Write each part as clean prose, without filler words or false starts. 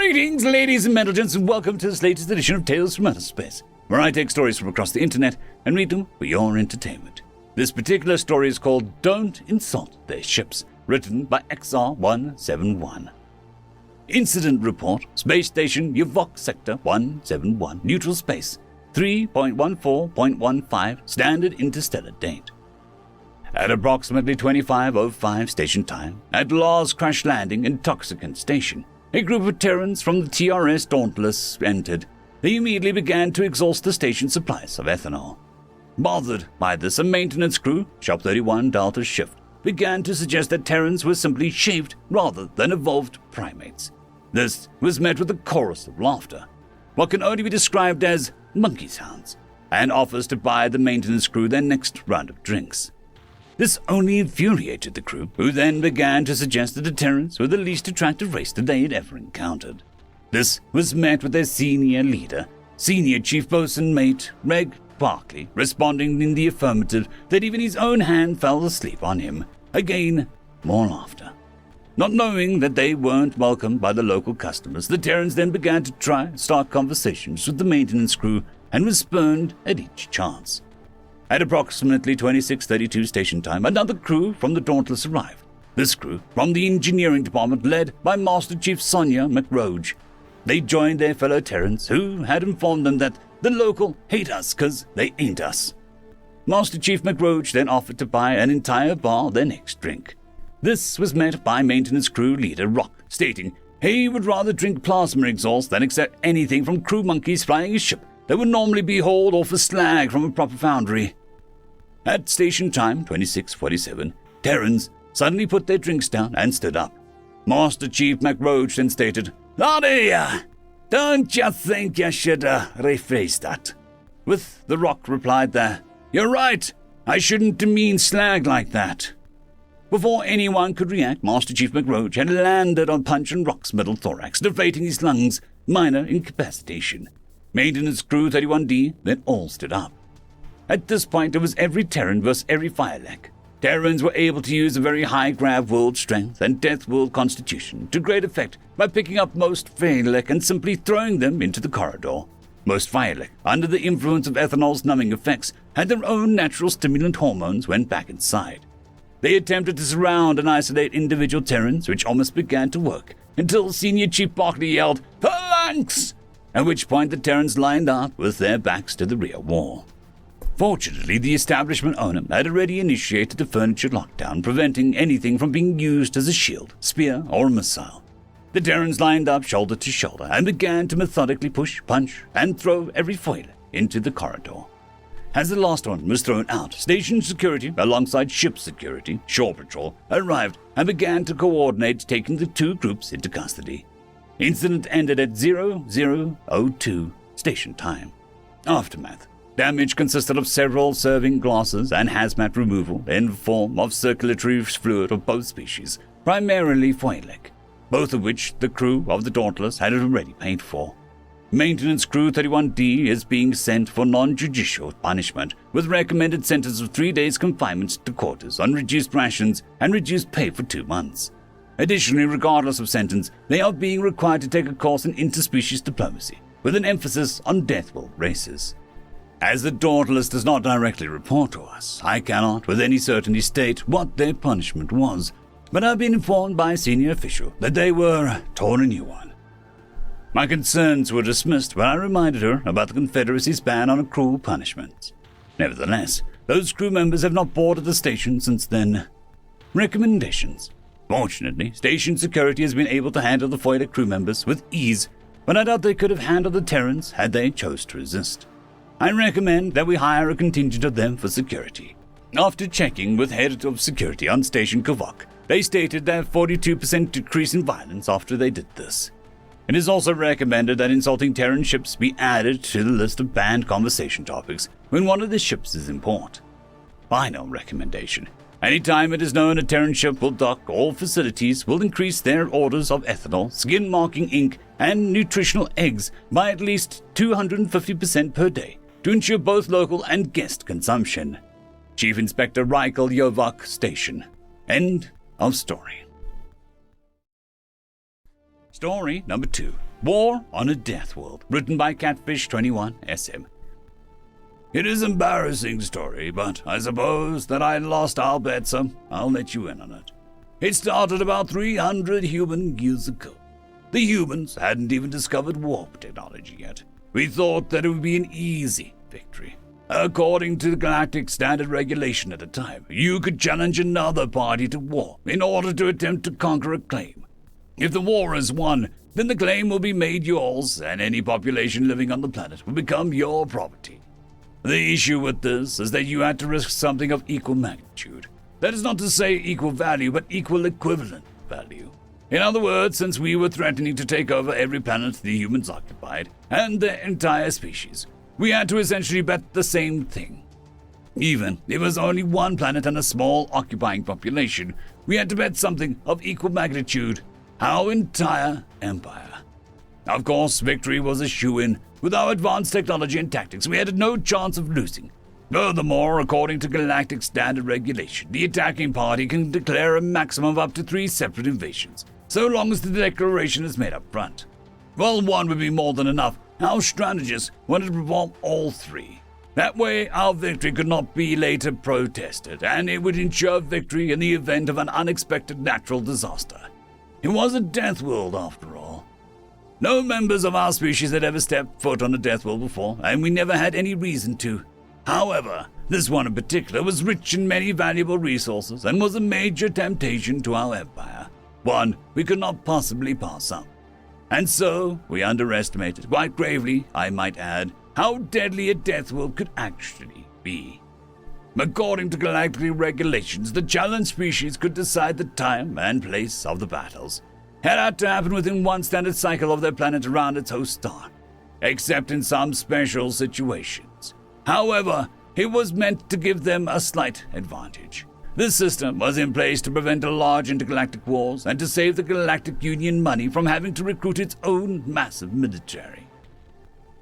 Greetings, ladies and gentlemen, and welcome to this latest edition of Tales from Outer Space, where I take stories from across the internet and read them for your entertainment. This particular story is called Don't Insult Their Ships, written by XR171. Incident Report, Space Station Yavok Sector 171, Neutral Space, 3.14.15, Standard Interstellar Date. At approximately 25:05 station time, at Lars Crash Landing Intoxicant Station, a group of Terrans from the TRS Dauntless entered. They immediately began to exhaust the station's supplies of ethanol. Bothered by this, a maintenance crew, Shop 31 Delta Shift, began to suggest that Terrans were simply shaped rather than evolved primates. This was met with a chorus of laughter, what can only be described as monkey sounds, and offers to buy the maintenance crew their next round of drinks. This only infuriated the crew, who then began to suggest that the Terrans were the least attractive race that they had ever encountered. This was met with their senior leader, Senior Chief Bosun Mate Reg Barkley, responding in the affirmative that even his own hand fell asleep on him. Again, more laughter. Not knowing that they weren't welcomed by the local customers, the Terrans then began to start conversations with the maintenance crew and was spurned at each chance. At approximately 26:32 station time, another crew from the Dauntless arrived. This crew from the engineering department led by Master Chief Sonia McRoge. They joined their fellow Terrans, who had informed them that the local hate us cause they ain't us. Master Chief McRoge then offered to buy an entire bar their next drink. This was met by maintenance crew leader Rock, stating he would rather drink plasma exhaust than accept anything from crew monkeys flying a ship that would normally be hauled off a slag from a proper foundry. At station time 26:47, Terrans suddenly put their drinks down and stood up. Master Chief McRoge then stated, "Lordy, don't you think you should rephrase that?" With the Rock replied there, "You're right, I shouldn't demean slag like that." Before anyone could react, Master Chief McRoge had landed on Punch and Rock's middle thorax, deflating his lungs, minor incapacitation. Maintenance crew 31D then all stood up. At this point, it was every Terran versus every Firelek. Terrans were able to use a very high grav world strength and Deathworld constitution to great effect by picking up most Firelek and simply throwing them into the corridor. Most Firelek, under the influence of ethanol's numbing effects, had their own natural stimulant hormones when back inside. They attempted to surround and isolate individual Terrans, which almost began to work, until Senior Chief Barkley yelled, "Phalanx!" At which point the Terrans lined up with their backs to the rear wall. Fortunately, the establishment owner had already initiated the furniture lockdown, preventing anything from being used as a shield, spear, or missile. The Terrans lined up shoulder to shoulder and began to methodically push, punch, and throw every foiler into the corridor. As the last one was thrown out, station security, alongside ship security, shore patrol, arrived and began to coordinate taking the two groups into custody. Incident ended at 00:02 station time. Aftermath. Damage consisted of several serving glasses and hazmat removal in the form of circulatory fluid of both species, primarily Firelek, both of which the crew of the Dauntless had already paid for. Maintenance crew 31D is being sent for non-judicial punishment, with recommended sentence of 3 days confinement to quarters on reduced rations and reduced pay for 2 months. Additionally, regardless of sentence, they are being required to take a course in interspecies diplomacy, with an emphasis on Deathworld races. As the Dauntless does not directly report to us, I cannot with any certainty state what their punishment was, but I've been informed by a senior official that they were torn a new one. My concerns were dismissed when I reminded her about the Confederacy's ban on cruel punishments. Nevertheless, those crew members have not boarded the station since then. Recommendations. Fortunately, station security has been able to handle the Firelek crew members with ease, but I doubt they could have handled the Terrans had they chose to resist. I recommend that we hire a contingent of them for security. After checking with head of security on Station Kavok, they stated that 42% decrease in violence after they did this. It is also recommended that insulting Terran ships be added to the list of banned conversation topics when one of the ships is in port. Final recommendation. Anytime it is known a Terran ship will dock, all facilities will increase their orders of ethanol, skin-marking ink, and nutritional eggs by at least 250% per day to ensure both local and guest consumption. Chief Inspector Reichel Yovak Station. End of story. Story number 2. War on a Deathworld, written by Catfish21 SM. It is an embarrassing story, but I suppose that I lost our bet, so I'll let you in on it. It started about 300 human years ago. The humans hadn't even discovered warp technology yet. We thought that it would be an easy victory. According to the galactic standard regulation at the time, you could challenge another party to war in order to attempt to conquer a claim. If the war is won, then the claim will be made yours, and any population living on the planet will become your property. The issue with this is that you had to risk something of equal magnitude. That is not to say equal value, but equal equivalent value. In other words, since we were threatening to take over every planet the humans occupied, and their entire species, we had to essentially bet the same thing. Even if it was only one planet and a small occupying population, we had to bet something of equal magnitude, our entire empire. Of course, victory was a shoo-in. With our advanced technology and tactics, we had no chance of losing. Furthermore, according to galactic standard regulation, the attacking party can declare a maximum of up to 3 separate invasions, so long as the declaration is made up front. While one would be more than enough, our strategists wanted to perform all 3. That way, our victory could not be later protested, and it would ensure victory in the event of an unexpected natural disaster. It was a Deathworld, after all. No members of our species had ever stepped foot on a Deathworld before, and we never had any reason to. However, this one in particular was rich in many valuable resources and was a major temptation to our empire, one we could not possibly pass up. And so, we underestimated, quite gravely, I might add, how deadly a Deathworld could actually be. According to galactic regulations, the challenged species could decide the time and place of the battles. It had to happen within one standard cycle of their planet around its host star, except in some special situations. However, it was meant to give them a slight advantage. This system was in place to prevent large intergalactic wars and to save the Galactic Union money from having to recruit its own massive military.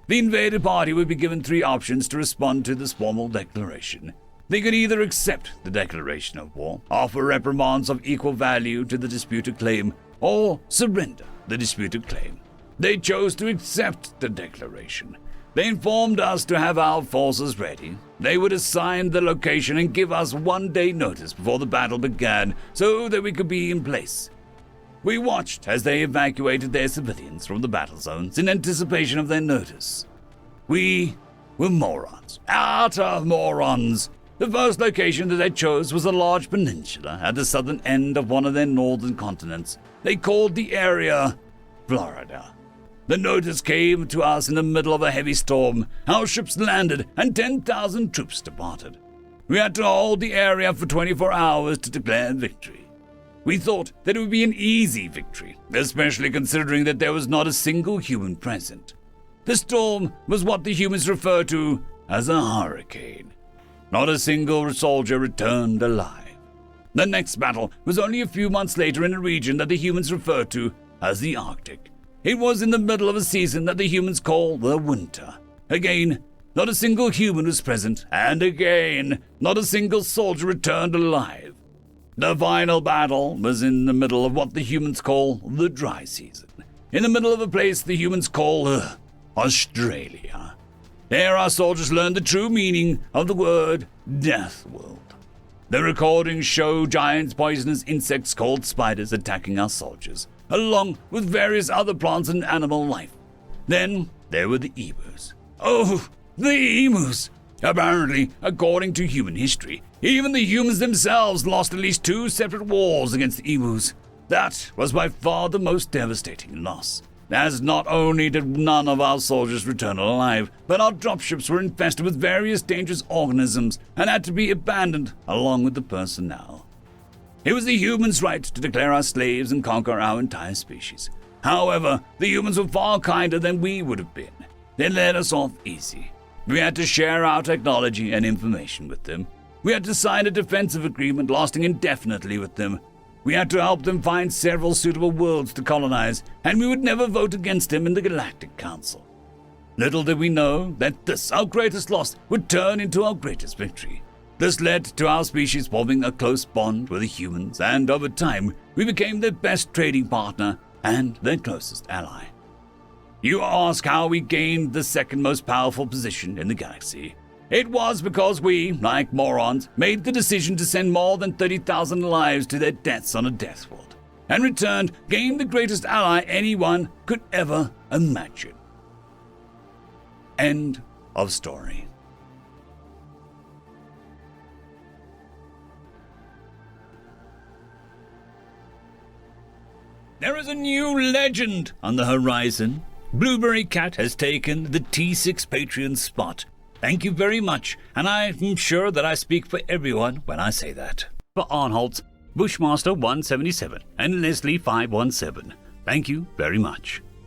The invaded party would be given 3 options to respond to this formal declaration. They could either accept the declaration of war, offer reprimands of equal value to the disputed claim, or surrender the disputed claim. They chose to accept the declaration. They informed us to have our forces ready. They would assign the location and give us 1 day notice before the battle began so that we could be in place. We watched as they evacuated their civilians from the battle zones in anticipation of their notice. We were morons. Utter morons. The first location that they chose was a large peninsula at the southern end of one of their northern continents. They called the area Florida. The notice came to us in the middle of a heavy storm. Our ships landed and 10,000 troops departed. We had to hold the area for 24 hours to declare victory. We thought that it would be an easy victory, especially considering that there was not a single human present. The storm was what the humans refer to as a hurricane. Not a single soldier returned alive. The next battle was only a few months later in a region that the humans refer to as the Arctic. It was in the middle of a season that the humans call the winter. Again, not a single human was present, and again, not a single soldier returned alive. The final battle was in the middle of what the humans call the dry season, in the middle of a place the humans call Australia. There our soldiers learned the true meaning of the word Deathworld. The recordings show giant poisonous insects called spiders attacking our soldiers, along with various other plants and animal life. Then there were the emus. Oh, the emus! Apparently, according to human history, even the humans themselves lost at least 2 separate wars against the emus. That was by far the most devastating loss, as not only did none of our soldiers return alive, but our dropships were infested with various dangerous organisms and had to be abandoned along with the personnel. It was the humans' right to declare us slaves and conquer our entire species. However, the humans were far kinder than we would have been. They let us off easy. We had to share our technology and information with them. We had to sign a defensive agreement lasting indefinitely with them. We had to help them find several suitable worlds to colonize, and we would never vote against them in the Galactic Council. Little did we know that this, our greatest loss, would turn into our greatest victory. This led to our species forming a close bond with the humans, and over time, we became their best trading partner and their closest ally. You ask how we gained the second most powerful position in the galaxy. It was because we, like morons, made the decision to send more than 30,000 lives to their deaths on a Deathworld, and returned gained the greatest ally anyone could ever imagine. End of story. There is a new legend on the horizon. Blueberry Cat has taken the T6 Patreon spot. Thank you very much, and I'm sure that I speak for everyone when I say that. For Arnholtz, Bushmaster 177, and Leslie 517, thank you very much.